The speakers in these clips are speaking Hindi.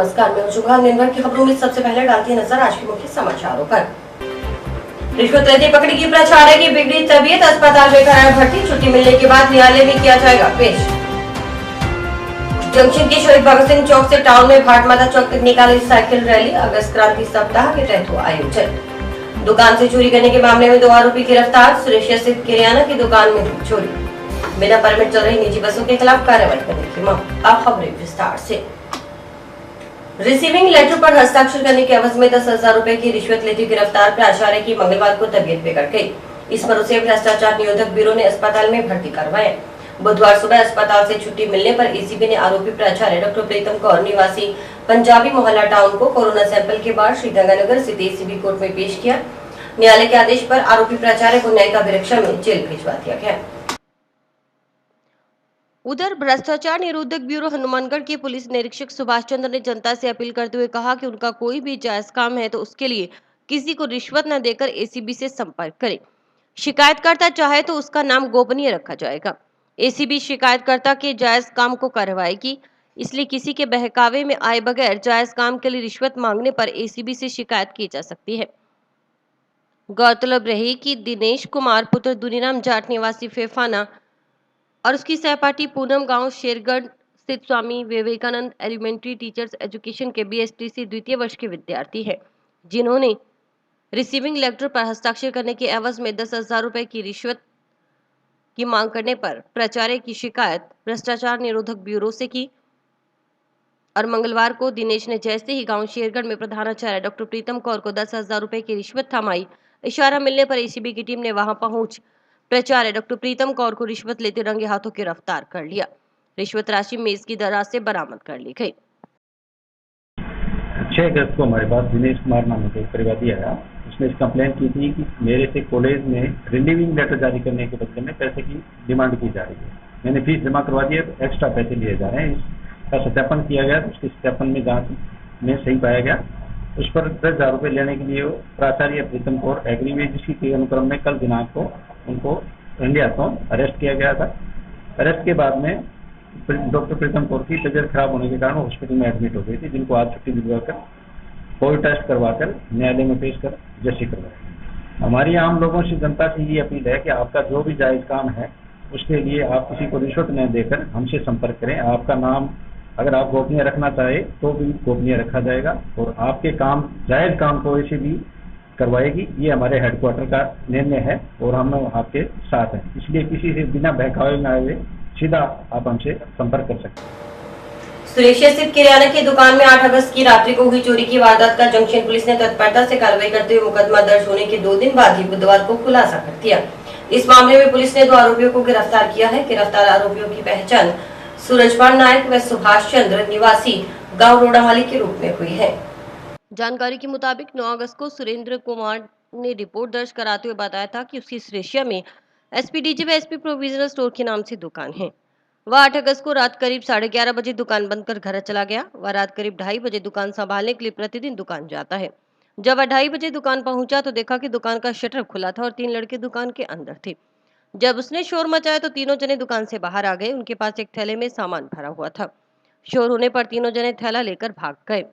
नमस्कार, मैं शुभम। दिन भर की खबरों में सबसे पहले डालती नजर आज के मुख्य समाचारों पर। रिश्वत लेते पकड़ी की प्राचार्य की बिगड़ी तबीयत, अस्पताल में कराया भर्ती, छुट्टी मिलने के बाद न्यायालय में किया जाएगा पेश। जंक्शन के शहीद भगत सिंह चौक से टाउन में भारत माता चौक तक निकाली साइकिल रैली, अगस्त क्रांति सप्ताह के तहत हुआ आयोजन। दुकान से चोरी करने के मामले में 2 आरोपी गिरफ्तार, सुरेश स्थित किराना की दुकान में हुई चोरी। बिना परमिट चल रही निजी बसों के खिलाफ कार्रवाई करने की मांग। अब खबरें विस्तार से। रिसीविंग लेटर पर हस्ताक्षर करने के एवज में 10,000 रुपए की रिश्वत लेती गिरफ्तार प्राचार्य की मंगलवार को तबीयत बिगड़ गई। इस पर उसे भ्रष्टाचार निरोधक ब्यूरो ने अस्पताल में भर्ती करवाया। बुधवार सुबह अस्पताल से छुट्टी मिलने पर एसीबी ने आरोपी प्राचार्य डॉक्टर प्रीतम कौर निवासी पंजाबी मोहल्ला टाउन को कोरोना सैंपल के बाद श्रीगंगानगर स्थित एसीबी कोर्ट में पेश किया। न्यायालय के आदेश पर आरोपी प्राचार्य को न्यायिक अभिरक्षा में जेल भिजवा दिया गया। उधर भ्रष्टाचार निरोधक ब्यूरो हनुमानगढ़ के पुलिस निरीक्षक सुभाष चंद्र ने जनता से अपील करते हुए कहा कि उनका कोई भी जायज काम है तो उसके लिए किसी को रिश्वत न देकर एसीबी से संपर्क करें। शिकायतकर्ता चाहे तो उसका नाम गोपनीय रखा जाएगा। एसीबी शिकायतकर्ता के जायज काम को करवाएगी, इसलिए किसी के बहकावे में आए बगैर जायज काम के लिए रिश्वत मांगने पर एसीबी से शिकायत की जा सकती है। गौरतलब रही कि दिनेश कुमार पुत्र दुनीराम जाट निवासी फेफाना और उसकी सहपाठी पूनम गांव शेरगढ़ स्थित Swami Vivekananda elementary teachers education के बीएसटीसी द्वितीय वर्ष के विद्यार्थी हैं, जिन्होंने रिसीविंग लेटर पर हस्ताक्षर करने के एवज में 10,000 रुपए की रिश्वत की मांग करने पर प्राचार्य की शिकायत भ्रष्टाचार निरोधक ब्यूरो से की और मंगलवार को दिनेश ने जैसे ही गांव शेरगढ़ में प्रधानाचार्य डॉक्टर प्रीतम कौर को 10,000 रुपए की रिश्वत थमाई, इशारा मिलने पर एसीबी की टीम ने वहां पहुंच प्राचार्य डॉक्टर प्रीतम कौर को रिश्वत लेते रंगे हाथों गिरफ्तार कर लिया। रिश्वत राशि मेज की दराज से बरामद कर ली गई। 6 अगस्त को हमारे पास दिनेश कुमार नाम के परिवादी आया। उसने इस कंप्लेंट की थी कि मेरे से कॉलेज में रिलीविंग लेटर जारी करने के बदले में पैसे की डिमांड की जा रही है। मैंने फीस जमा करवा दी है तो एक्स्ट्रा पैसे लिए जा रहे हैं। इसका सत्यापन किया गया, उसके सत्यापन में जांच में सही पाया गया। उस पर 10,000 रुपये लेने के लिए प्राचार्य प्रीतम कौर एग्री हुई, जिसकी अनुक्रम में कल दिनांक को उनको रंगे हाथों अरेस्ट किया गया था। अरेस्ट के बाद में डॉक्टर प्रीतम कौर की तबीयत खराब होने के कारण हॉस्पिटल में एडमिट हो गई थी, जिनको आज छुट्टी दिलवाकर कोविड टेस्ट करवाकर न्यायालय में पेश कर जस्टिस करवाया। हमारी आम लोगों से जनता से ये अपील है कि आपका जो भी जायज काम है उसके लिए आप किसी को रिश्वत न देकर हमसे संपर्क करें। आपका नाम अगर आप गोपनीय रखना चाहे तो भी गोपनीय रखा जाएगा और आपके काम जायज काम को ऐसे भी करवाएगी। ये हमारे हेडक्वार्टर का निर्णय है और हम आपके साथ हैं, इसलिए किसी से बिना बहकावे में आए सीधा आप हमसे संपर्क कर सकते हैं। सुरेश स्थित किराना की दुकान में 8 अगस्त की रात्रि को हुई चोरी की वारदात का जंक्शन पुलिस ने तत्परता से कार्रवाई करते हुए मुकदमा दर्ज होने के 2 दिन बाद ही बुधवार को खुलासा कर दिया। इस मामले में पुलिस ने 2 आरोपियों को गिरफ्तार किया है। गिरफ्तार आरोपियों की पहचान सूरजपाल नायक व सुभाष चंद्र निवासी गाँव रोडावाली के रूप में हुई है। जानकारी के मुताबिक 9 अगस्त को सुरेंद्र कुमार ने रिपोर्ट दर्ज कराते हुए बताया था कि उसकी श्रेष्या में एसपीडीजी व एसपी प्रोविजनल स्टोर के नाम से दुकान है। वह 8 अगस्त को रात करीब 11:30 बजे दुकान बंद कर घर चला गया। वह रात करीब 2:30 बजे दुकान संभालने के लिए प्रतिदिन दुकान जाता है। जब वह 2:30 बजे दुकान पहुंचा तो देखा कि दुकान का शटर खुला था और 3 लड़के दुकान के अंदर थे। जब उसने शोर मचाया तो तीनों जने दुकान से बाहर आ गए। उनके पास एक थैले में सामान भरा हुआ था। शोर होने पर तीनों जने थैला लेकर भाग गए।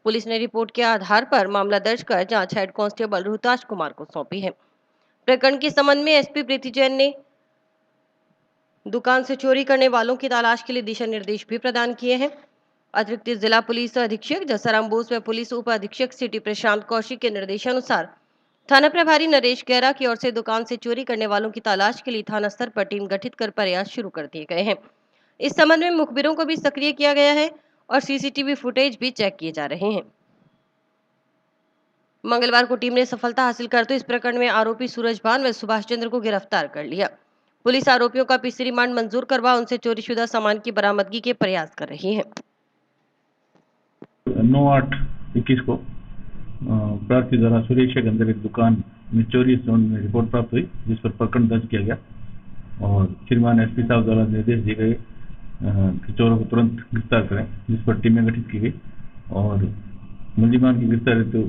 पुलिस ने रिपोर्ट के आधार पर मामला दर्ज कर जांच हेड कांस्टेबल रोहताश कुमार को सौंपी है। प्रकरण के संबंध में एसपी प्रीति जैन ने दुकान से चोरी करने वालों की तलाश के लिए दिशा निर्देश भी प्रदान किए हैं। अतिरिक्त जिला पुलिस अधीक्षक जसाराम बोस व पुलिस उप अधीक्षक सिटी प्रशांत कौशिक के निर्देशानुसार थाना प्रभारी नरेश गैरा की ओर से दुकान से चोरी करने वालों की तलाश के लिए थाना स्तर पर टीम गठित कर प्रयास शुरू कर दिए गए हैं। इस संबंध में मुखबिरों को भी सक्रिय किया गया है और सीसीटीवी फुटेज भी चेक किए जा रहे हैं। मंगलवार को टीम ने सफलता हासिल करते इस प्रकरण में आरोपी सूरजभान व सुभाष चंद्र को गिरफ्तार कर लिया। पुलिस आरोपियों का पीसी रिमांड मंजूर करवा उनसे चोरीशुदा सामान की बरामदगी के प्रयास कर रही है। 9/8/21 को प्रार्थी द्वारा सुरेश के अंदर एक दुकान में चोरी संबंध में रिपोर्ट प्राप्त हुई, जिस पर प्रकरण दर्ज किया गया और श्रीमान एसपी साहब द्वारा निर्देश दिए गए कि चोरों को तुरंत गिरफ्तार करें, जिस पर टीमें गठित की गई और मुलजिमान की गिरफ्तारी तो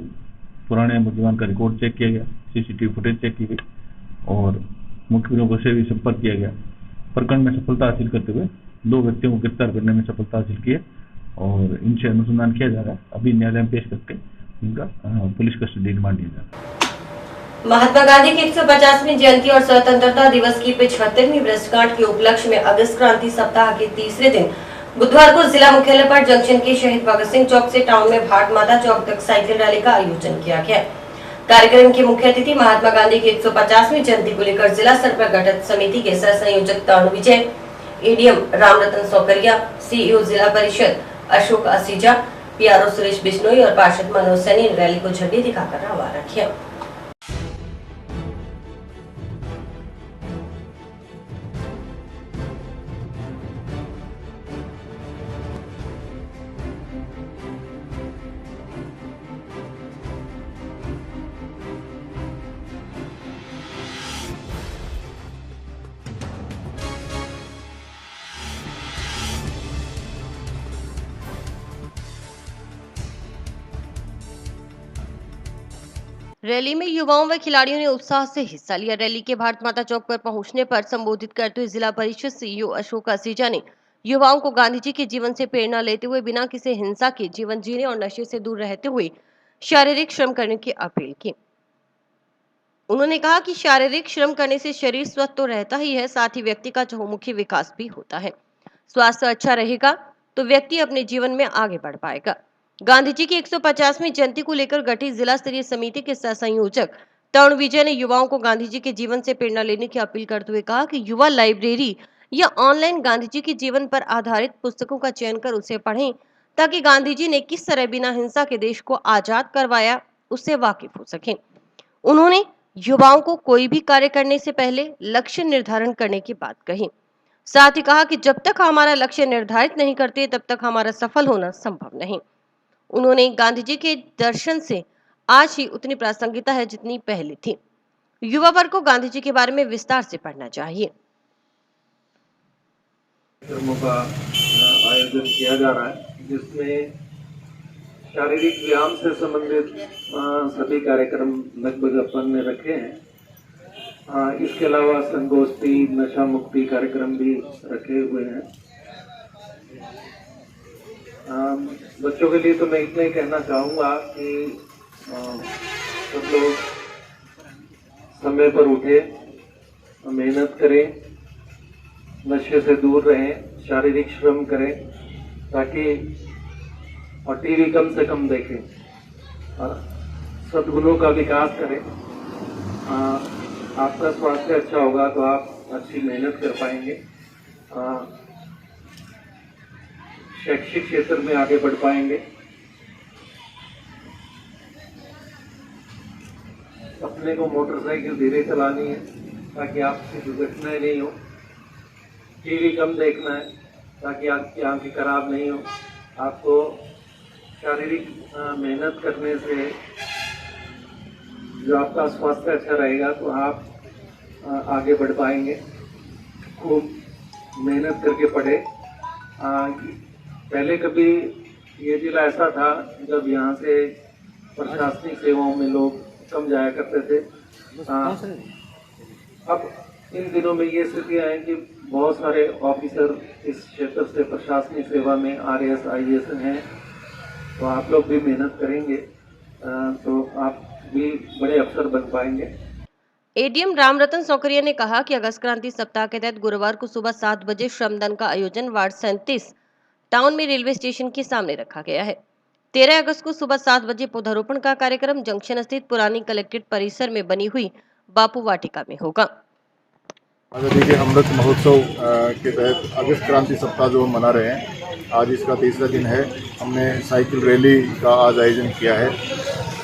पुराने मुलजिमान का रिकॉर्ड चेक किया गया, सीसीटीवी फुटेज चेक की गई और मुखबिरों से भी संपर्क किया गया। प्रकरण में सफलता हासिल करते हुए 2 व्यक्तियों को गिरफ्तार करने में सफलता हासिल की है और इनसे अनुसंधान किया जा रहा है। अभी न्यायालय में पेश करके इनका पुलिस कस्टडी रिमांड लिया जा रहा है। महात्मा गांधी की 150वीं जयंती और स्वतंत्रता दिवस की 75वीं वर्षगांठ के उपलक्ष्य में अगस्त क्रांति सप्ताह के तीसरे दिन बुधवार को जिला मुख्यालय पर जंक्शन के शहीद भगत सिंह चौक से टाउन में भारत माता चौक तक साइकिल रैली का आयोजन किया गया। कार्यक्रम के मुख्य अतिथि महात्मा गांधी की 150वीं जयंती को लेकर जिला स्तर पर गठित समिति के सह संयोजक तरुण विजय, एडीएम रामरतन सौकरिया, सीईओ जिला परिषद अशोक असीजा, पीआरओ सुरेश बिश्नोई और पार्षद मनोज सैनी ने रैली को झंडी दिखाकर रवाना किया। रैली में युवाओं व खिलाड़ियों ने उत्साह से हिस्सा लिया। रैली के भारत माता चौक पर पहुंचने पर संबोधित करते हुए जिला परिषद सीईओ अशोक असीजा ने युवाओं को गांधी जी के जीवन से प्रेरणा लेते हुए बिना किसी हिंसा के जीवन जीने और नशे से दूर रहते हुए शारीरिक श्रम करने की अपील की। उन्होंने कहा कि शारीरिक श्रम करने से शरीर स्वस्थ तो रहता ही है, साथ ही व्यक्ति का चहुमुखी विकास भी होता है। स्वास्थ्य अच्छा रहेगा तो व्यक्ति अपने जीवन में आगे बढ़ पाएगा। गांधी जी की 150वीं जयंती को लेकर गठित जिला स्तरीय समिति के सह संयोजक तरुण विजय ने युवाओं को गांधी जी के जीवन से प्रेरणा लेने की अपील करते हुए कहा कि युवा लाइब्रेरी या ऑनलाइन गांधी जी के जीवन पर आधारित पुस्तकों का चयन कर उसे पढ़ें, ताकि गांधी जी ने किस तरह बिना हिंसा के देश को आजाद करवाया उससे वाकिफ हो सके। उन्होंने युवाओं को कोई भी कार्य करने से पहले लक्ष्य निर्धारण करने की बात कही। साथ ही कहा कि जब तक हमारा लक्ष्य निर्धारित नहीं करते तब तक हमारा सफल होना संभव नहीं। उन्होंने गांधी जी के दर्शन से आज ही उतनी प्रासंगिकता है जितनी पहले थी। युवा वर्ग को गांधी जी के बारे में विस्तार से पढ़ना चाहिए। कार्यक्रमों का आयोजन किया जा रहा है, जिसमें शारीरिक व्यायाम से संबंधित सभी कार्यक्रम लगभग अपन ने रखे हैं। इसके अलावा संगोष्ठी, नशा मुक्ति कार्यक्रम भी रखे हुए हैं। बच्चों के लिए तो मैं इतना ही कहना चाहूँगा कि सब लोग समय पर उठे, मेहनत करें, नशे से दूर रहें, शारीरिक श्रम करें, ताकि और टीवी कम से कम देखें, सद्गुणों का विकास करें। आपका स्वास्थ्य अच्छा होगा तो आप अच्छी मेहनत कर पाएंगे, शैक्षिक क्षेत्र में आगे बढ़ पाएंगे। अपने को मोटरसाइकिल धीरे चलानी है ताकि आपकी दुर्घटनाएं नहीं हो। टीवी कम देखना है ताकि आपकी आंखें खराब नहीं हो। आपको शारीरिक मेहनत करने से जो आपका स्वास्थ्य अच्छा रहेगा तो आप आगे बढ़ पाएंगे। खूब मेहनत करके पढ़े। पहले कभी ये जिला ऐसा था जब यहाँ से प्रशासनिक सेवाओं में लोग कम जाया करते थे। अब इन दिनों में ये स्थितियाँ हैं कि बहुत सारे ऑफिसर इस क्षेत्र से प्रशासनिक सेवा में RAS IAS हैं। तो आप लोग भी मेहनत करेंगे तो आप भी बड़े अफसर बन पाएंगे। एडीएम रामरतन सौकरिया ने कहा कि अगस्त क्रांति सप्ताह के तहत गुरुवार को सुबह 7 बजे श्रमदान का आयोजन वार्ड 37 टाउन में रेलवे स्टेशन के सामने रखा गया है। 13 अगस्त को सुबह 7 बजे पौधारोपण का कार्यक्रम जंक्शन स्थित पुरानी कलेक्ट्रेट परिसर में बनी हुई बापू वाटिका में होगा। आज़ादी के अमृत महोत्सव के तहत अगस्त क्रांति सप्ताह जो हम मना रहे हैं, आज इसका तीसरा दिन है। हमने साइकिल रैली का आज आयोजन किया है।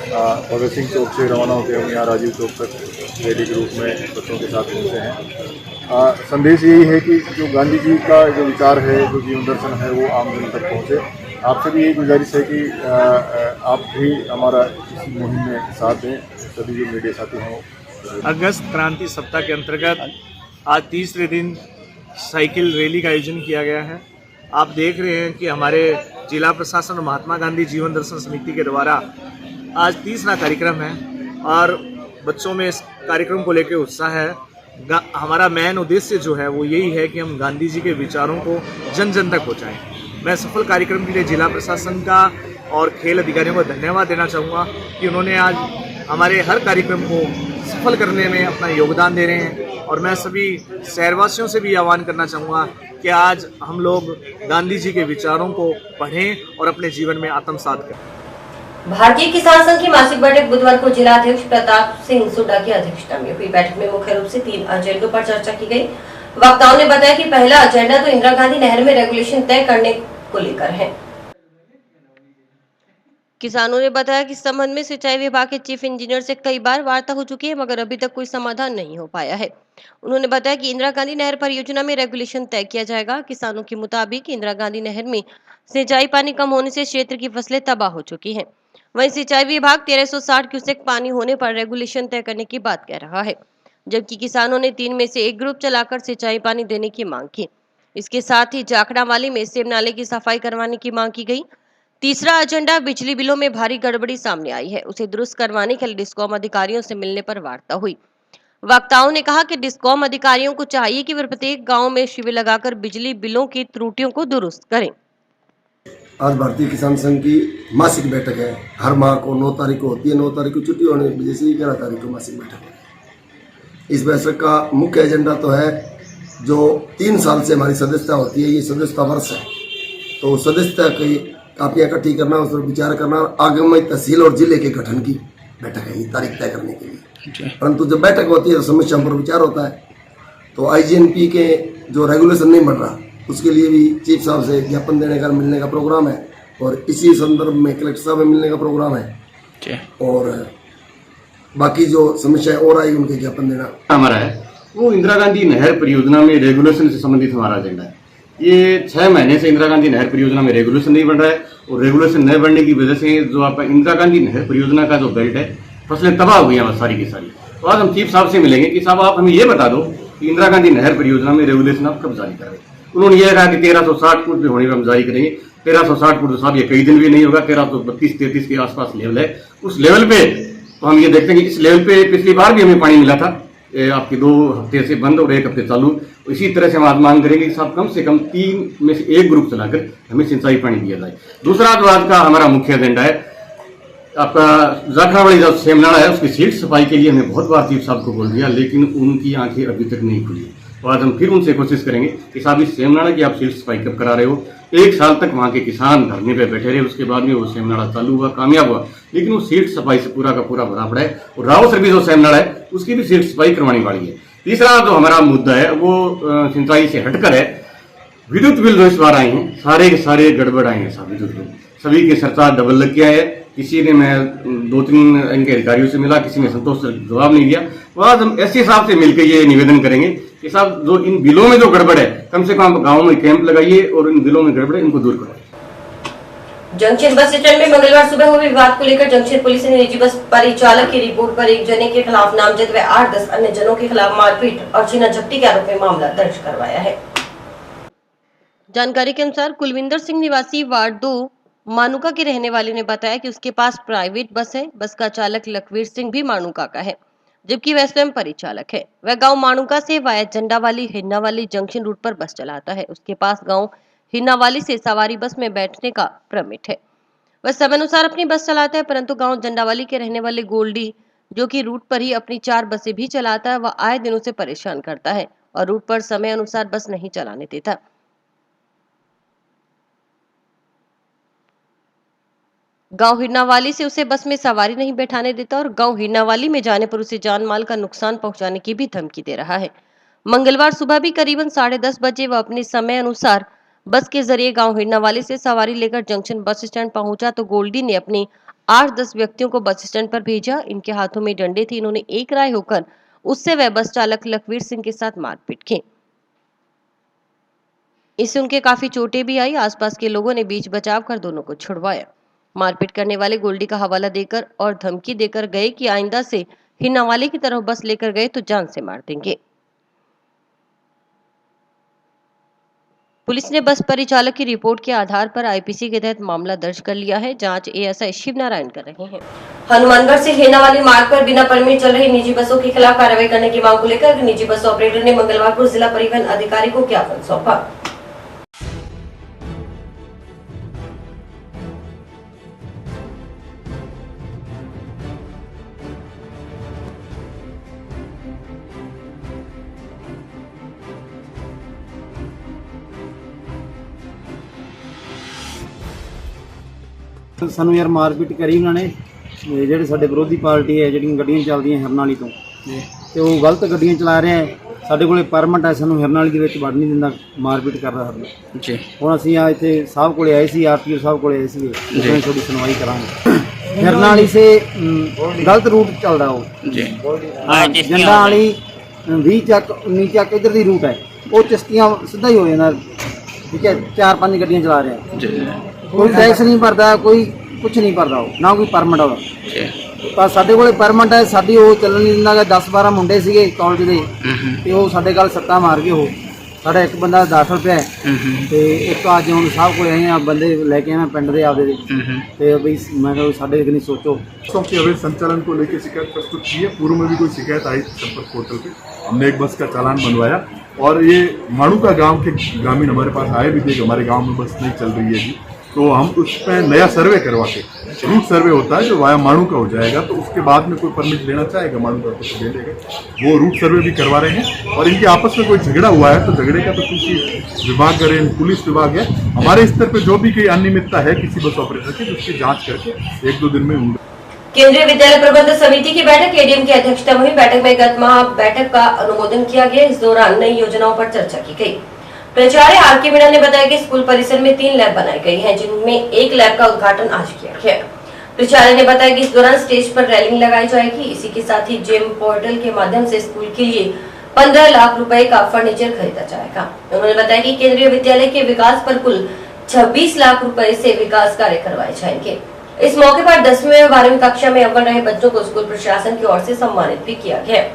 भगत सिंह चौक से रवाना होकर हम यहाँ राजीव चौक तक रैली के रूप में बच्चों के साथ पहुँचे हैं। संदेश यही है कि जो गांधी जी का जो विचार है, जो जीवन दर्शन है, वो आम जन तक पहुँचे। आपसे भी यही गुजारिश है कि आप भी हमारा इस मुहिम में साथ दें, सभी जो मीडिया साथी हों। अगस्त क्रांति सप्ताह के अंतर्गत आज तीसरे दिन साइकिल रैली का आयोजन किया गया है। आप देख रहे हैं कि हमारे जिला प्रशासन और महात्मा गांधी जीवन दर्शन समिति के द्वारा आज तीसरा कार्यक्रम है और बच्चों में इस कार्यक्रम को लेकर उत्साह है। हमारा मेन उद्देश्य जो है वो यही है कि हम गांधी जी के विचारों को जन जन तक पहुँचाएँ। मैं सफल कार्यक्रम के लिए जिला प्रशासन का और खेल अधिकारियों को धन्यवाद देना चाहूँगा कि उन्होंने आज हमारे हर कार्यक्रम को सफल करने में अपना योगदान दे रहे हैं। और मैं सभी शहरवासियों से भी आह्वान करना चाहूँगा कि आज हम लोग गांधी जी के विचारों को पढ़ें और अपने जीवन में आत्मसात करें। भारतीय किसान संघ की मासिक बैठक बुधवार को जिला अध्यक्ष प्रताप सिंह सुड्डा की अध्यक्षता में हुई। बैठक में मुख्य रूप से 3 एजेंडों पर चर्चा की गई। वक्ताओं ने बताया कि पहला एजेंडा तो इंदिरा गांधी नहर में रेगुलेशन तय करने को लेकर है। किसानों ने बताया कि इस संबंध में सिंचाई विभाग के चीफ इंजीनियर से कई बार वार्ता हो चुकी है, मगर अभी तक कोई समाधान नहीं हो पाया है। उन्होंने बताया कि इंदिरा गांधी नहर परियोजना में रेगुलेशन तय किया जाएगा। किसानों के मुताबिक इंदिरा गांधी नहर में सिंचाई पानी कम होने से क्षेत्र की फसलें तबाह हो चुकी हैं। वहीं सिंचाई विभाग 1360 क्यूसेक पानी होने पर रेगुलेशन तय करने की बात कह रहा है, जबकि किसानों ने 3 में से 1 ग्रुप चलाकर सिंचाई पानी देने की मांग की। इसके साथ ही जाखड़ावाली में सेब नाले की सफाई करवाने की मांग की गई। तीसरा एजेंडा बिजली बिलों में भारी गड़बड़ी सामने आई है, उसे दुरुस्त करवाने के लिए डिस्कॉम अधिकारियों से मिलने पर वार्ता हुई। वक्ताओं ने कहा कि डिस्कॉम अधिकारियों को चाहिए कि वे प्रत्येक गांव में शिविर लगाकर बिजली बिलों की त्रुटियों को दुरुस्त करें। आज भारतीय किसान संघ की मासिक बैठक है। हर माह को 9 तारीख को होती है। 9 तारीख को छुट्टी होने की वजह से 11 तारीख को मासिक बैठक है। इस बैठक का मुख्य एजेंडा तो है जो 3 साल से हमारी सदस्यता होती है, ये सदस्यता वर्ष है, तो सदस्यता की कापियाँ इकट्ठी करना, उस पर विचार करना, आगामी तहसील और जिले के गठन की बैठक है, ये तारीख तय करने के लिए। परंतु जब बैठक होती है तो समस्याओं पर विचार होता है। तो आईजीएनपी के जो रेगुलेशन नहीं बन रहा, उसके लिए भी चीफ साहब से ज्ञापन देने का मिलने का प्रोग्राम है, और इसी संदर्भ में कलेक्टर साहब में मिलने का प्रोग्राम है, और बाकी जो समस्याएं और आई उनके ज्ञापन देना हमारा है। वो इंदिरा गांधी नहर परियोजना में रेगुलेशन से संबंधित हमारा एजेंडा है। ये 6 महीने से इंदिरा गांधी नहर परियोजना में रेगुलेशन नहीं बन रहा है, और रेगुलेशन न बनने की वजह से जो आपका इंदिरा गांधी नहर परियोजना का जो बेल्ट है, फसलें तबाह हो गई हैं सारी की सारी। तो आज हम चीफ साहब से मिलेंगे कि साहब आप हमें ये बता दो कि इंदिरा गांधी नहर परियोजना में रेगुलेशन आप कब जारी करेंगे। उन्होंने ये कहा कि 1360 फुट होने पर हम जारी करेंगे। 1360 फुट साहब ये कई दिन भी नहीं होगा। 1332-33 के आसपास लेवल है। उस लेवल पे तो हम ये देखते हैं कि इस लेवल पे पिछली बार भी हमें पानी मिला था, आपके 2 हफ्ते से बंद और 1 हफ्ते चालू। इसी तरह से हम आज मांग करेंगे कि साहब कम से कम 3 में से 1 ग्रुप चलाकर हमें सिंचाई पानी दिया जाए। दूसरा जो आज का हमारा मुख्य एजेंडा है, आपका जाखड़ावाली जो सेमनाड़ा है, उसकी सीट सफाई के लिए हमने बहुत बार चीफ साहब को बोल दिया, लेकिन उनकी आंखें अभी तक नहीं खुली। तो आज हम फिर उनसे कोशिश करेंगे कि साहब इस सेमनाड़ा की आप सीट सफाई कब करा रहे हो। 1 साल तक वहाँ के किसान धरने पे बैठे रहे, उसके बाद में वो सेमनाड़ा चालू हुआ, कामयाब हुआ, लेकिन वो सीट सफाई से पूरा का पूरा भरा पड़ा है। और राव सर्विस जो सेमनाड़ा है उसकी भी सीट सफाई करवानी वाली है। तीसरा जो हमारा मुद्दा है वो सिंचाई से हटकर है। विद्युत बिल जो इस बार आए हैं, सारे के सारे गड़बड़ आए हैं। सब विद्युत बिल सभी के सरचार्ज डबल लग गया है। किसी ने, मैं 2-3 इनके अधिकारियों से मिला, किसी ने संतोष जवाब नहीं दिया। तो आज हम एससी साहब से मिलकर ये निवेदन करेंगे कि साहब जो इन बिलों में जो गड़बड़ है, कम से कम गाँव में कैंप लगाइए और इन बिलों में गड़बड़ है इनको दूर करवाइए। जंक्शन बस स्टैंड में मंगलवार सुबह हुए विवाद को लेकर जंक्शन पुलिस ने निजी बस परिचालक की रिपोर्ट पर एक जने के खिलाफ नामजद व 8-10 अन्य जनों के खिलाफ मारपीट और छीना झपटी के आरोप में मामला दर्ज करवाया है। जानकारी के अनुसार कुलविंदर सिंह निवासी वार्ड 2 मानुका के रहने वाले ने बताया कि उसके पास प्राइवेट बस है। बस का चालक लखवीर सिंह भी मानुका का है, जबकि वह स्वयं परिचालक है। वह गांव मानुका से वाया जंडावाली हिन्नावाली जंक्शन रूट पर बस चलाता है। उसके पास गांव हिन्नावाली से सवारी बस में बैठने का परमिट है। वह समय अनुसार अपनी बस चलाता है, परंतु गांव जंडावाली के रहने वाले गोल्डी, जो कि रूट पर ही अपनी 4 बसें भी चलाता है, वह आए दिन उसे परेशान करता है और रूट पर समय अनुसार बस नहीं चलाने देता। गांव हिरनावाली से उसे बस में सवारी नहीं बैठाने देता और गांव हिरनावाली में जाने पर उसे जान माल का नुकसान पहुंचाने की भी धमकी दे रहा है। मंगलवार सुबह भी करीबन 10:30 बजे वह अपने समय अनुसार बस के जरिए गांव हिरनावाली से सवारी लेकर जंक्शन बस स्टैंड पहुंचा तो गोल्डी ने अपने 8-10 व्यक्तियों को बस स्टैंड पर भेजा। इनके हाथों में डंडे थे। इन्होंने एक राय होकर उससे वह बस चालक लखवीर सिंह के साथ मारपीट की। इससे उनके काफी चोटें भी आई। आसपास के लोगों ने बीच बचाव कर दोनों को छुड़वाया। मारपीट करने वाले गोल्डी का हवाला देकर और धमकी देकर गए कि आइंदा से हिन्नावाली की तरफ बस लेकर गए तो जान से मार देंगे। पुलिस ने बस परिचालक की रिपोर्ट के आधार पर आईपीसी के तहत मामला दर्ज कर लिया है। जांच एएसआई शिव नारायण कर रहे हैं। हनुमानगढ़ से हिन्नावाली मार्ग पर बिना परमिट चल रही निजी बसों के खिलाफ कार्रवाई करने की मांग को लेकर निजी बस ऑपरेटर ने मंगलवार को जिला परिवहन अधिकारी को ज्ञापन सौंपा। ਸਾਨੂੰ ਯਾਰ ਮਾਰਪੀਟ ਕਰੀ ਉਹਨਾਂ ਨੇ ਜਿਹੜੇ ਸਾਡੇ ਵਿਰੋਧੀ ਪਾਰਟੀ ਹੈ ਜਿਹੜੀਆਂ ਗੱਡੀਆਂ ਚੱਲਦੀਆਂ ਹਰਨਾਲੀ ਤੋਂ ਤੇ ਉਹ ਗਲਤ ਗੱਡੀਆਂ ਚਲਾ ਰਹੇ ਹੈ। ਸਾਡੇ ਕੋਲੇ ਪਰਮਿਟ ਹੈ, ਸਾਨੂੰ ਹਰਨਾਲੀ ਦੇ ਵਿੱਚ ਵੜ ਨਹੀਂ ਦਿੰਦਾ, ਮਾਰਪੀਟ ਕਰਦਾ ਸਾਨੂੰ ਜੀ। ਹੁਣ ਅਸੀਂ ਆ ਇੱਥੇ ਸਾਹਿਬ ਕੋਲੇ ਆਏ ਸੀ, ਆਰਟੀਓ ਸਾਹਿਬ ਕੋਲੇ ਆਏ ਸੀ, ਉਹਨੇ ਥੋੜੀ ਸੁਣਵਾਈ ਕਰਾਂਗੇ। हरनाली से गलत रूट चल रहा हो जी, जंडा वाली 20 ਚੱਕ 19 ਚੱਕ इधर दी रूट है, वो चिश्तियां सीधा ही हो जाना। ठीक है, 4-5 ਗੱਡੀਆਂ चला रहे हैं जी, कोई टैक्स नहीं भरता, कोई कुछ नहीं भरता, ना कोई परमिट होगा। पर साडे कोले परमिट है, साडी वो ਚੱਲਣ नहीं दिंदा। 10-12 मुंडे सीगे कॉलेज दे ते वो साडे गल सट्टा मार के हो साढ़ा एक बंदा दाखिल पे ते एक अज हम साहब को आए हैं बंदे लेके आए पिंड दे आपदे ते भाई मैं कहा साढ़े नहीं सोचो के अवैध संचालन को लेकर शिकायत प्रस्तुत की है। पूर्व में भी कोई शिकायत आई संपर्क पोर्टल पे, हमने एक बस का चालान बनवाया और ये माणूका गांव के ग्रामीण हमारे पास आए भी थे कि हमारे गांव में बस नहीं चल रही है जी, तो हम उस पर नया सर्वे करवा के, रूट सर्वे होता है जो वाया माणूका हो जाएगा, तो उसके बाद में कोई परमिट लेना चाहेगा माणूका को तो ले लेगा। वो रूट सर्वे भी करवा रहे हैं और इनके आपस में कोई झगड़ा हुआ है तो झगड़े का तो कृषि विभाग करे, पुलिस विभाग है, हमारे स्तर पर जो भी कोई अनियमितता है किसी बस ऑपरेटर की, उसकी जाँच करके 1-2 दिन में केंद्रीय विद्यालय प्रबंध समिति की बैठक एडीएम की अध्यक्षता में हुई। बैठक में गत माह बैठक का अनुमोदन किया गया। इस दौरान नई योजनाओं पर चर्चा की गई। प्राचार्य आर.के. मीणा ने बताया कि स्कूल परिसर में 3 लैब बनाई गई हैं, जिनमें एक लैब का उद्घाटन आज किया गया। प्राचार्य ने बताया कि इस दौरान स्टेज पर रेलिंग लगाई जाएगी। इसी के साथ ही जेम पोर्टल के माध्यम से स्कूल के लिए 15 लाख रुपए का फर्नीचर खरीदा जाएगा। उन्होंने बताया कि केंद्रीय विद्यालय के विकास पर कुल 26 लाख रुपए से विकास कार्य करवाए जाएंगे। इस मौके पर 10वीं और 12वीं कक्षा में अव्वल रहे बच्चों को स्कूल प्रशासन की ओर से सम्मानित भी किया गया।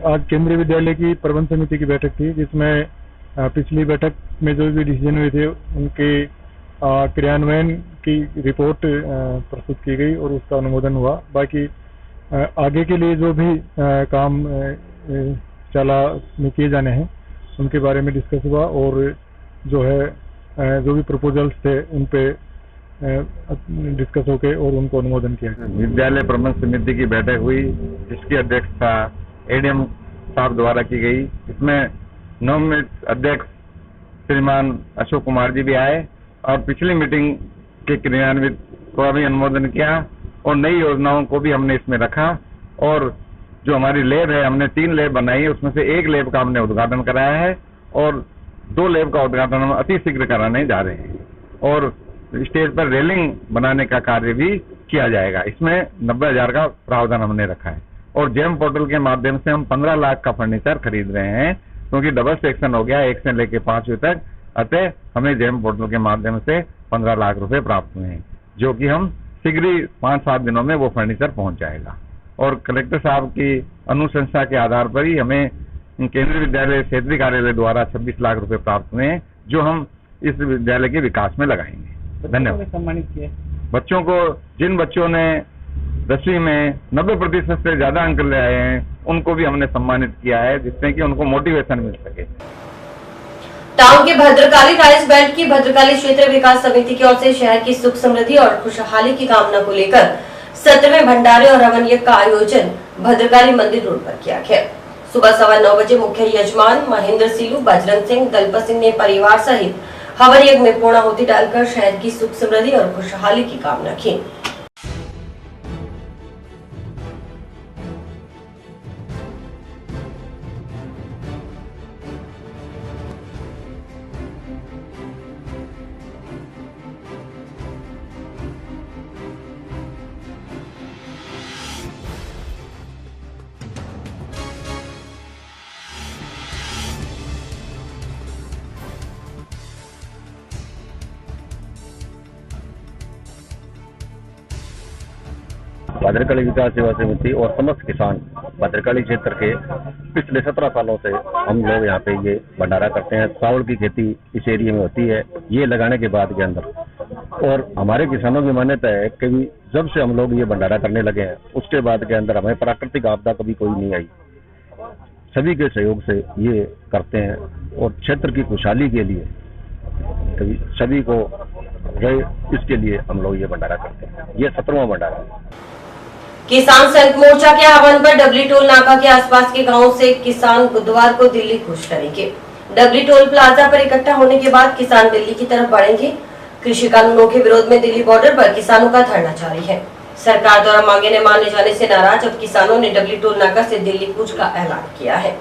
आज केंद्रीय विद्यालय की प्रबंध समिति की बैठक थी, जिसमें पिछली बैठक में जो भी डिसीजन हुए थे उनके क्रियान्वयन की रिपोर्ट प्रस्तुत की गई और उसका अनुमोदन हुआ। बाकी आगे के लिए जो भी काम चला में किए जाने हैं उनके बारे में डिस्कस हुआ और जो है जो भी प्रपोजल्स थे उन पे डिस्कस होके और उनको अनुमोदन किया गया। विद्यालय प्रबंध समिति की बैठक हुई, जिसकी अध्यक्षता एडीएम साहब द्वारा की गई। इसमें नवनियुक्त अध्यक्ष श्रीमान अशोक कुमार जी भी आए और पिछली मीटिंग के क्रियान्वित को भी अनुमोदन किया और नई योजनाओं को भी हमने इसमें रखा। और जो हमारी लैब है, हमने 3 लैब बनाई है, उसमें से 1 लैब का हमने उद्घाटन कराया है और 2 लैब का उद्घाटन हम अति शीघ्र कराने जा रहे हैं और स्टेज पर रेलिंग बनाने का कार्य भी किया जाएगा। इसमें 90,000 का प्रावधान हमने रखा है और जेम पोर्टल के माध्यम से हम 15 लाख का फर्नीचर खरीद रहे हैं, क्योंकि डबल सेक्शन हो गया 1 से लेकर 5वीं तक। अतः हमें जेम पोर्टल के माध्यम से 15 लाख रुपए प्राप्त हुए हैं, जो कि हम शीघ्र ही 5-7 दिनों में वो फर्नीचर पहुंच जाएगा। और कलेक्टर साहब की अनुशंसा के आधार पर ही हमें केंद्रीय विद्यालय क्षेत्रीय कार्यालय द्वारा 26 लाख रुपए प्राप्त हुए हैं, जो हम इस विद्यालय के विकास में लगाएंगे। धन्यवाद। सम्मानित किए बच्चों को, जिन बच्चों ने 10वीं में 90% से ज्यादा अंक ले आए हैं, उनको भी हमने सम्मानित किया है, जिससे कि उनको मोटिवेशन मिल सके। टाउन के भद्रकाली राइस बेल्ट की भद्रकाली क्षेत्र विकास समिति की ओर से शहर की सुख समृद्धि और खुशहाली की कामना को लेकर 17वें भंडारे और हवन यज्ञ का आयोजन भद्रकाली मंदिर रोड पर किया गया। सुबह 9:15 बजे मुख्य यजमान महेंद्र सिलू, बजरंग सिंह, दलपत सिंह ने परिवार सहित हवन यज्ञ में पूर्णाहुति डालकर शहर की सुख समृद्धि और खुशहाली की कामना की। भद्रकाली विकास सेवा समिति और समस्त किसान भद्रकाली क्षेत्र के पिछले 17 सालों से हम लोग यहाँ पे ये भंडारा करते हैं। चावल की खेती इस एरिया में होती है। ये लगाने के बाद के अंदर और हमारे किसानों की मान्यता है कि जब से हम लोग ये भंडारा करने लगे हैं उसके बाद के अंदर हमें प्राकृतिक आपदा कभी कोई नहीं आई। सभी के सहयोग से ये करते हैं और क्षेत्र की खुशहाली के लिए सभी को रहे, इसके लिए हम लोग ये भंडारा करते हैं। ये 17वां भंडारा है। किसान संघ मोर्चा के आह्वान पर डबली टोल नाका के आसपास के गांवों से किसान बुधवार को दिल्ली कूच करेंगे। डबली टोल प्लाजा पर इकट्ठा होने के बाद किसान दिल्ली की तरफ बढ़ेंगे। कृषि कानूनों के विरोध में दिल्ली बॉर्डर पर किसानों का धरना जारी है। सरकार द्वारा मांगे न माने जाने से नाराज अब किसानों ने डबली टोल नाका से दिल्ली कूच का ऐलान किया है।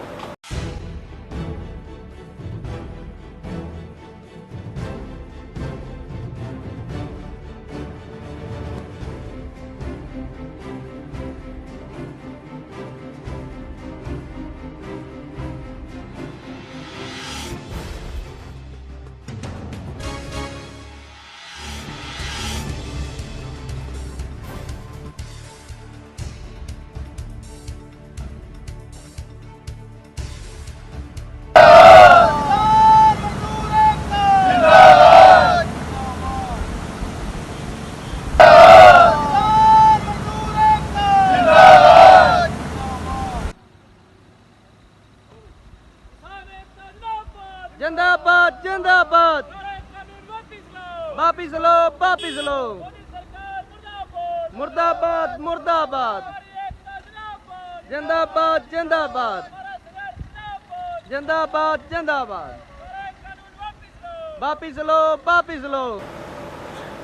जिंदाबाद जिंदाबाद, वापिस लो वापिस लो, मुर्दाबाद मुर्दाबाद, जिंदाबाद जिंदाबाद, जिंदाबाद जिंदाबाद, वापिस लो वापिस लो।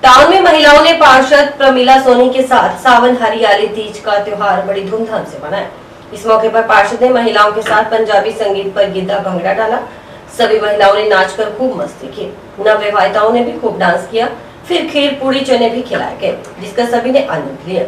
टाउन में महिलाओं ने पार्षद प्रमिला सोनी के साथ सावन हरियाली तीज का त्योहार बड़ी धूमधाम से मनाया। इस मौके पर पार्षद ने महिलाओं के साथ पंजाबी संगीत पर गिद्धा भंगड़ा डाला। सभी महिलाओं ने नाचकर खूब मस्ती की। नवविवाहिताओं ने भी खूब डांस किया। फिर खीर पूड़ी चने भी खिलाए गए, जिसका सभी ने आनंद लिया।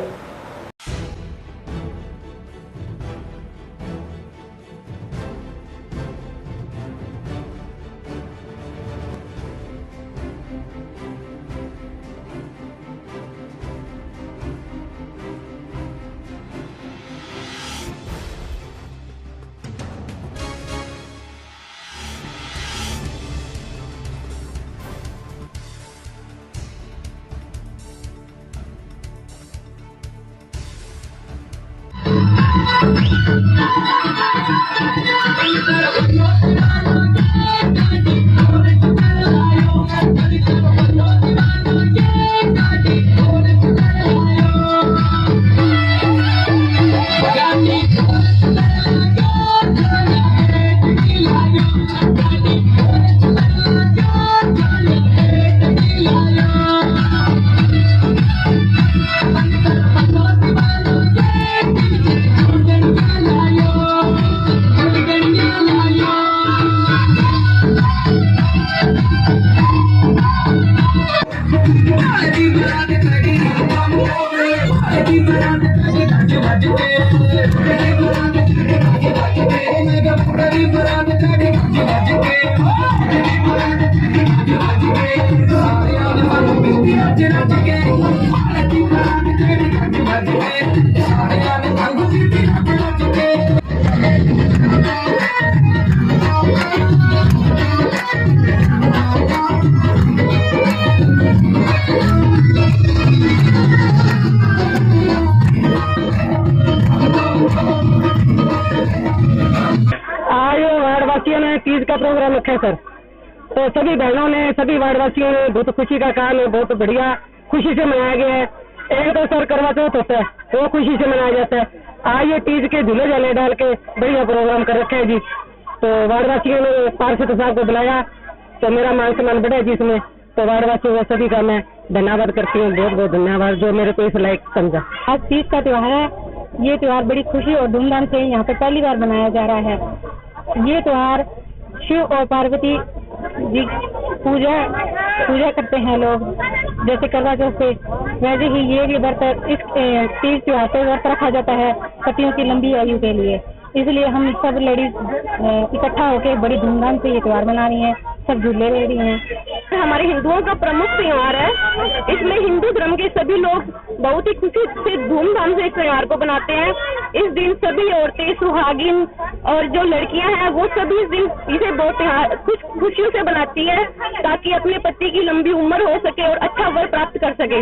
तीज का प्रोग्राम रखा है सर, तो सभी बहनों ने, सभी वार्डवासियों ने, बहुत खुशी का काम है, बहुत बढ़िया खुशी से मनाया गया है। एक तो सर करवा चौथ होता है, वो खुशी से मनाया जाता है। आज ये तीज के झूले झाले डाल के बढ़िया प्रोग्राम कर रखा है जी। तो वार्डवासियों ने पार्षद साहब को बुलाया, तो मेरा मान सम्मान बढ़ा जिसमें, तो वार्डवासियों का सभी का मैं धन्यवाद करती हूँ। बहुत बहुत धन्यवाद जो मेरे को इस लायक समझा। आज तीज का त्योहार है। ये त्योहार बड़ी खुशी और धूमधाम से यहाँ पे पहली बार मनाया जा रहा है। ये त्योहार शिव और पार्वती जी पूजा करते हैं लोग, जैसे करवा चौथ पे, वैसे ही ये व्रत इस तीज त्योहार पे व्रत रखा जाता है पतियों की लंबी आयु के लिए। इसलिए हम सब लेडीज इकट्ठा होकर बड़ी धूमधाम से ये त्योहार मना रही हैं, सब झूले ले रही हैं। हमारे हिंदुओं का प्रमुख त्योहार है, इसमें हिंदू धर्म के सभी लोग बहुत ही खुशी से धूमधाम से इस त्योहार को मनाते हैं। इस दिन सभी औरतें सुहागिन और जो लड़कियां हैं वो सभी इस दिन इसे बहुत कुछ खुशियों से बनाती है ताकि अपने पति की लंबी उम्र हो सके और अच्छा वर प्राप्त कर सके,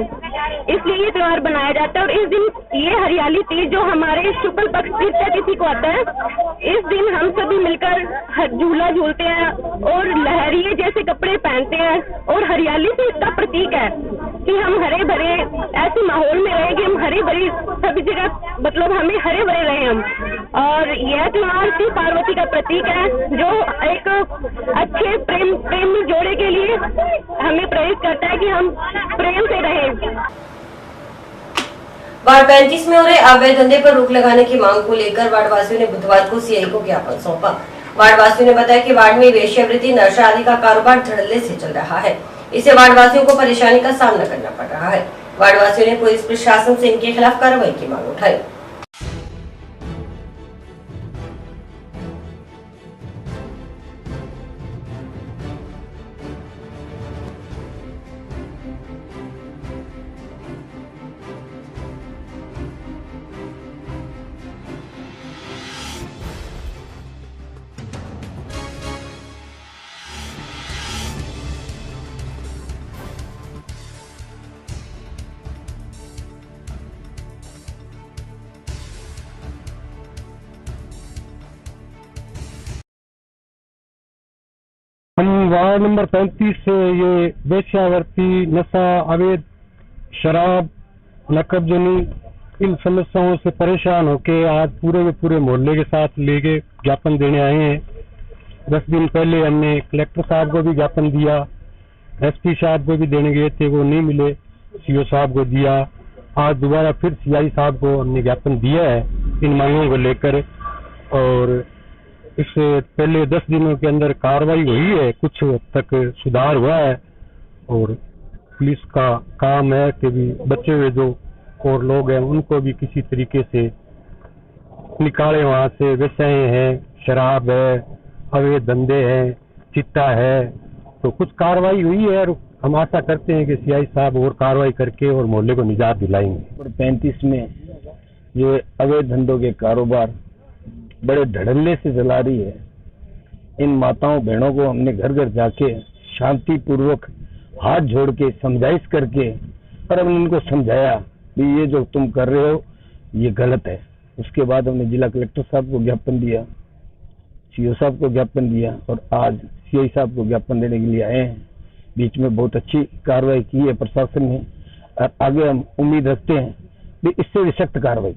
इसलिए ये त्योहार बनाया जाता है। और इस दिन ये हरियाली तीज जो हमारे शुक्ल पक्ष तृतीया तिथि को आता है, इस दिन हम सभी मिलकर झूला झूलते हैं और लहरिये जैसे कपड़े पहनते हैं और हरियाली तो इसका प्रतीक है कि हम हरे भरे ऐसे माहौल में रहेंगे, हम हरे भरे सभी जगह मतलब हमें हरे भरे रहे हम। और यह त्योहार शिव पार्वती का प्रतीक है जो एक अच्छे प्रेमी जोड़े के लिए हमें प्रेरित करता है कि हम प्रेम से रहें। वार्ड 35 में हो रहे अवैध धंधे पर रोक लगाने की मांग को लेकर वार्ड वासियों ने बुधवार को सीआई को ज्ञापन सौंपा। वार्ड वासियों ने बताया कि वार्ड में वेश्यावृत्ति, नशा आदि का कारोबार धड़ल्ले से चल रहा है, इससे वार्ड वासियों को परेशानी का सामना करना पड़ रहा है। वार्ड वासियों ने पुलिस प्रशासन से इनके खिलाफ कार्रवाई की मांग उठाई। हम वार्ड नंबर 35 से ये वेश्यावृत्ति, नशा, अवैध शराब, नकबजनी इन समस्याओं से परेशान होके आज पूरे के पूरे मोहल्ले के साथ लेके ज्ञापन देने आए हैं। 10 दिन पहले हमने कलेक्टर साहब को भी ज्ञापन दिया, एसपी साहब को भी देने गए थे, वो नहीं मिले, सीओ साहब को दिया। आज दोबारा फिर सीआई साहब को हमने ज्ञापन दिया है इन मांगों को लेकर। और इससे पहले 10 दिनों के अंदर कार्रवाई हुई है, कुछ हद तक सुधार हुआ है। और पुलिस का काम है कि भी बचे हुए जो और लोग हैं उनको भी किसी तरीके से निकाले वहाँ से। वेश्याएं हैं, शराब है, अवैध धंधे हैं, चिट्टा है, तो कुछ कार्रवाई हुई है और हम आशा करते हैं कि सीआई साहब और कार्रवाई करके और मोहल्ले को निजात दिलाएंगे। और 35 में ये अवैध धंधों के कारोबार बड़े धड़ल्ले से चला रही है। इन माताओं बहनों को हमने घर घर जाके शांति पूर्वक हाथ जोड़ के समझाइश करके और हमने इनको समझाया कि ये जो तुम कर रहे हो ये गलत है। उसके बाद हमने जिला कलेक्टर साहब को ज्ञापन दिया, सीओ साहब को ज्ञापन दिया और आज सीआई साहब को ज्ञापन देने के लिए आए हैं। बीच में बहुत अच्छी कार्रवाई की है प्रशासन ने और आगे हम उम्मीद रखते हैं कि इससे भी सख्त कार्रवाई।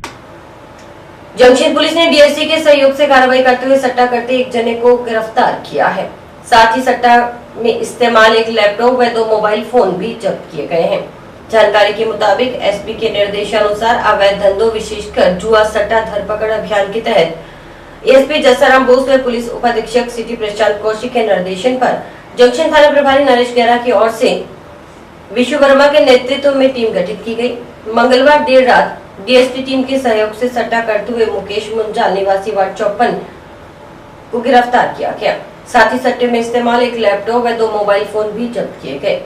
जंक्शन पुलिस ने डीएससी के सहयोग से कार्रवाई करते हुए सट्टा करते एक जने को गिरफ्तार किया है। साथ ही सट्टा में इस्तेमाल एक लैपटॉप व 2 मोबाइल फोन भी जब्त किए गए हैं। जानकारी के मुताबिक एसपी के निर्देशानुसार अवैध धंधों विशेषकर जुआ सट्टा धरपकड़ अभियान के तहत एसपी जसाराम बोस व पुलिस उपाधीक्षक सिटी प्रशांत कौशिक के निर्देशन पर जंक्शन थाना प्रभारी नरेश गेरा की ओर से विश्व वर्मा के नेतृत्व में टीम गठित की गई। मंगलवार देर रात डीएसपी टीम के सहयोग से सट्टा करते हुए मुकेश मुंजाल निवासी वार्ड 54 को गिरफ्तार किया गया। साथ ही सट्टे में इस्तेमाल एक लैपटॉप व 2 मोबाइल फोन भी जब्त किए गए।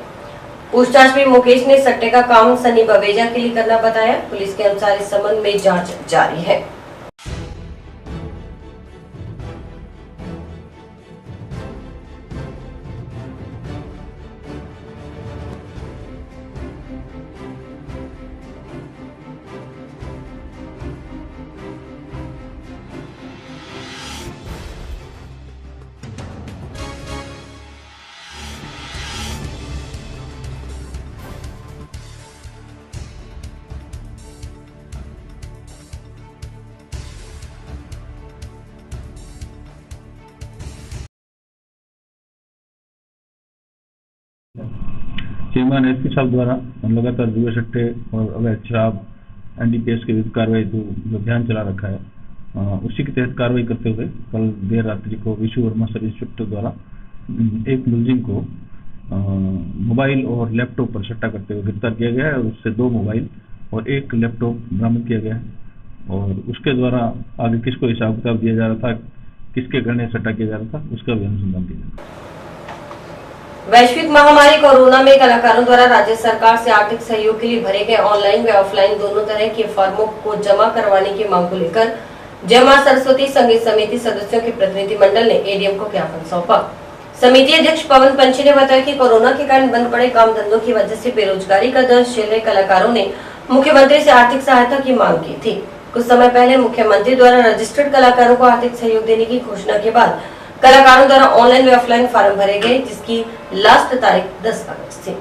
पूछताछ में मुकेश ने सट्टे का काम सनी बवेजा के लिए करना बताया। पुलिस के अनुसार इस संबंध में जांच जारी है। श्रीमान एसपी साहब द्वारा लगातार जुए सट्टे और अवैध शराब एनडीपीएस के विरुद्ध कार्रवाई जो अभियान चला रखा है, उसी के तहत कार्रवाई करते हुए कल देर रात्रि को विश्व वर्मा सब इंस्पेक्टर द्वारा एक मुलजिम को मोबाइल और लैपटॉप पर सट्टा करते हुए गिरफ्तार किया गया है और उससे 2 मोबाइल और 1 लैपटॉप बरामद किया गया है। और उसके द्वारा आगे किसको हिसाब किताब दिया जा रहा था, किसके गहने सट्टा किया जा रहा था, उसका भी अनुसंधान किया जा रहा है। वैश्विक महामारी कोरोना में कलाकारों द्वारा राज्य सरकार से आर्थिक सहयोग के लिए भरे गए ऑनलाइन व ऑफलाइन दोनों तरह के फॉर्मों को जमा करवाने की मांग को लेकर जय मां सरस्वती संगीत समिति सदस्यों के प्रतिनिधि मंडल ने एडीएम को ज्ञापन सौंपा। समिति अध्यक्ष पवन पंछी ने बताया कि कोरोना के कारण बंद पड़े काम धंधों की वजह से बेरोजगारी का दर्द झेल रहे कलाकारों ने मुख्यमंत्री से आर्थिक सहायता की मांग की थी। कुछ समय पहले मुख्यमंत्री द्वारा रजिस्टर्ड कलाकारों को आर्थिक सहयोग देने की घोषणा के बाद कलाकारों द्वारा ऑनलाइन व ऑफलाइन फॉर्म भरे गए, जिसकी लास्ट तारीख 10 अगस्त थी।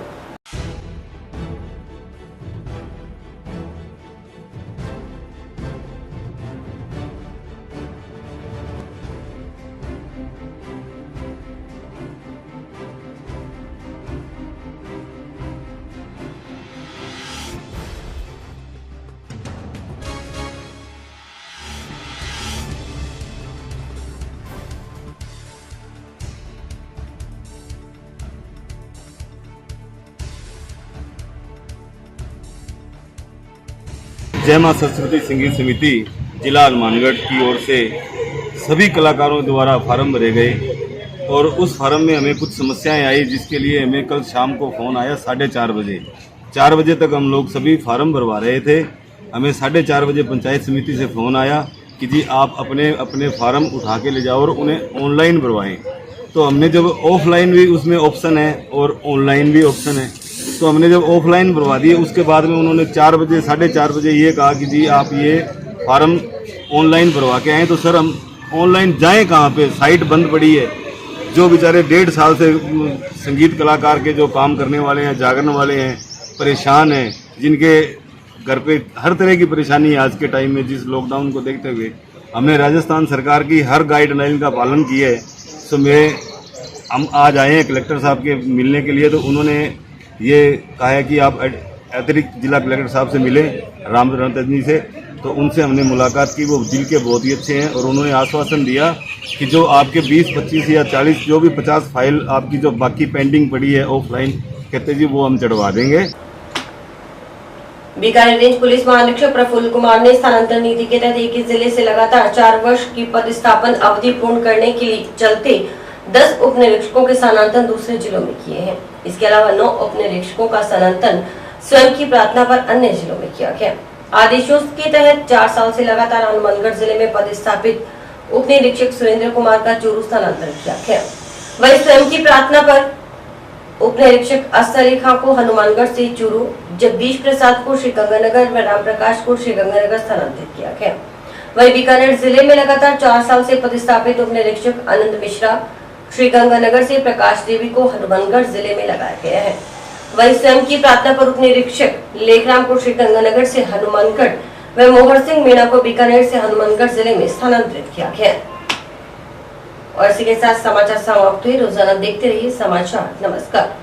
जय मां सरस्वती संगीत समिति जिला हनुमानगढ़ की ओर से सभी कलाकारों द्वारा फार्म भरे गए और उस फार्म में हमें कुछ समस्याएं आई, जिसके लिए हमें कल शाम को फ़ोन आया 4:30 बजे। 4 बजे तक हम लोग सभी फार्म भरवा रहे थे। हमें 4:30 बजे पंचायत समिति से फ़ोन आया कि जी आप अपने अपने फार्म उठा के ले जाओ और उन्हें ऑनलाइन भरवाएं। तो हमने जब ऑफलाइन भी उसमें ऑप्शन है और ऑनलाइन भी ऑप्शन है, तो हमने जब ऑफलाइन भरवा दिए उसके बाद में उन्होंने 4:30 बजे ये कहा कि जी आप ये फार्म ऑनलाइन भरवा के आए। तो सर हम ऑनलाइन जाएं कहाँ पे, साइट बंद पड़ी है। जो बेचारे 1.5 साल से संगीत कलाकार के जो काम करने वाले हैं, जागरण वाले हैं, परेशान हैं, जिनके घर पे हर तरह की परेशानी है आज के टाइम में, जिस लॉकडाउन को देखते हुए हमने राजस्थान सरकार की हर गाइडलाइन का पालन किया है। तो हम आज आए हैं कलेक्टर साहब के मिलने के लिए, तो उन्होंने ये कहा है कि आप अतिरिक्त जिला कलेक्टर साहब से मिले राम रतन से। तो उनसे हमने मुलाकात की, वो दिल के बहुत ही अच्छे हैं और उन्होंने आश्वासन दिया कि जो आपके 20, 25 या 40 जो भी 50 फाइल आपकी जो बाकी पेंडिंग पड़ी है ऑफलाइन, कहते जी वो हम चढ़वा देंगे। बीकानेर रेंज पुलिस महानिरीक्षक प्रफुल्ल कुमार ने स्थानांतरण नीति के तहत एक ही जिले से लगातार 4 वर्ष की पदस्थापन अवधि पूर्ण करने के चलते 10 उप निरीक्षकों के स्थानांतरण दूसरे जिलों में किए हैं। इसके अलावा 9 उप निरीक्षकों का स्थानांतरण स्वयं की प्रार्थना पर अन्य जिलों में किया गया। आदेशों के तहत 4 साल से लगातार हनुमानगढ़ जिले में पदस्थापित उप निरीक्षक सुरेंद्र कुमार का चूरू स्थानांतरण किया गया। वही स्वयं की प्रार्थना पर उप निरीक्षक अस्था को हनुमानगढ़ से चूरू, जगदीश प्रसाद को श्रीगंगानगर व राम प्रकाश को श्रीगंगानगर स्थानांतरित किया गया। वही बीकानेर जिले में लगातार 4 साल से पदस्थापित उप निरीक्षक आनंद मिश्रा श्रीगंगानगर से प्रकाश देवी को हनुमानगढ़ जिले में लगाया गया है। वही स्वयं की प्रार्थना पर उप निरीक्षक लेखराम को श्रीगंगानगर से हनुमानगढ़ व मोहर सिंह मीणा को बीकानेर से हनुमानगढ़ जिले में स्थानांतरित किया गया। और इसी के साथ समाचार समाप्त हुए। रोजाना देखते रहिए समाचार। नमस्कार।